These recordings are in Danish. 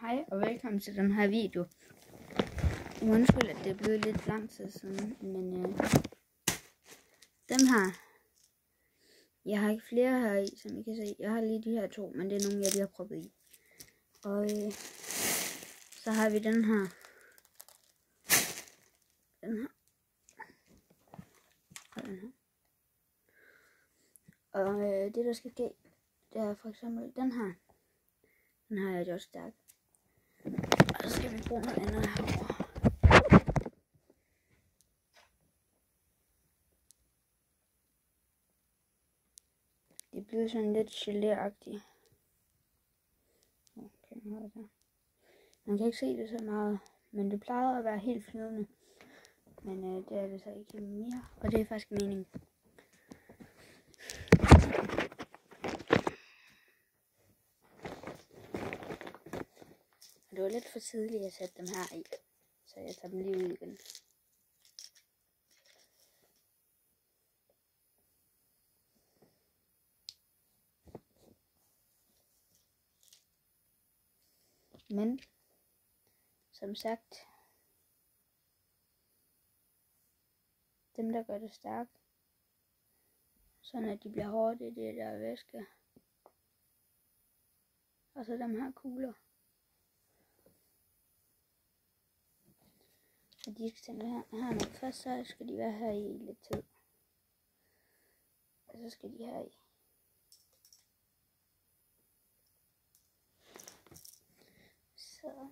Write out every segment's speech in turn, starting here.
Hej og velkommen til den her video. Undskyld, at det er blevet lidt lang tid siden, men dem her, jeg har ikke flere her i, som I kan se. Jeg har lige de her to, men det er nogle, jeg lige har proppet i. Og så har vi den her. Den her. Og den her. Og det der skal ske, det er for eksempel den her. Den her er jo stærk. Og så skal vi bruge noget andet herovre. Det bliver sådan lidt gelé-agtigt. Okay, man kan ikke se det så meget, men det plejede at være helt flydende. Men det er det så ikke mere, og det er faktisk meningen. Det var lidt for tidligt at sætte dem her i, så jeg tager dem lige ud igen. Men som sagt, dem der gør det stærkt, sådan at de bliver hårde, det er det der væske. Og så dem her kugler. Og de skal simpelthen her nu. Først så skal de være her i lidt tid. Og så skal de her i. Så.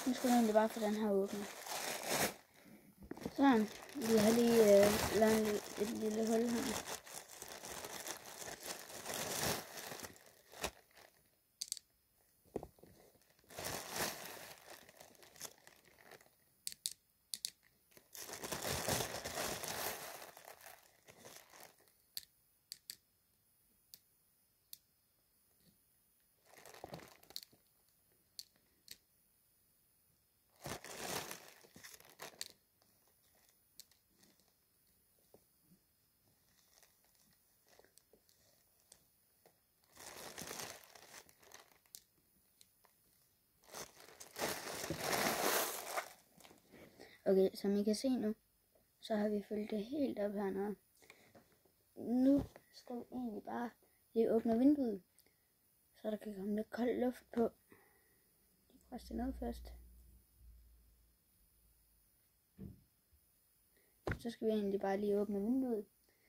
Nu skal jeg egentlig bare få den her åbnet. Sådan. Vi har lige lavet et lille hul her. Okay, som I kan se nu, så har vi fyldt det helt op hernede. Nu skal vi egentlig bare lige åbne vinduet, så der kan komme lidt kold luft på. Lige presse det ned først. Så skal vi egentlig bare lige åbne vinduet,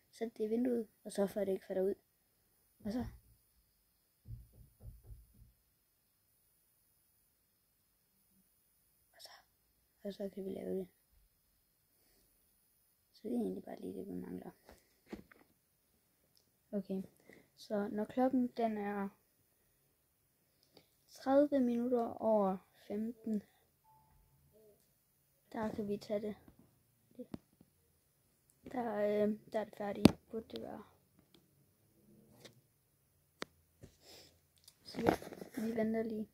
sætte det i vinduet, og så får det ikke falder ud. Og så kan vi lave det. Så det er egentlig bare lige det, vi mangler. Okay, så når klokken den er 30 minutter over 15, der kan vi tage det. Der er det færdigt, burde det være. Så vi venter lige.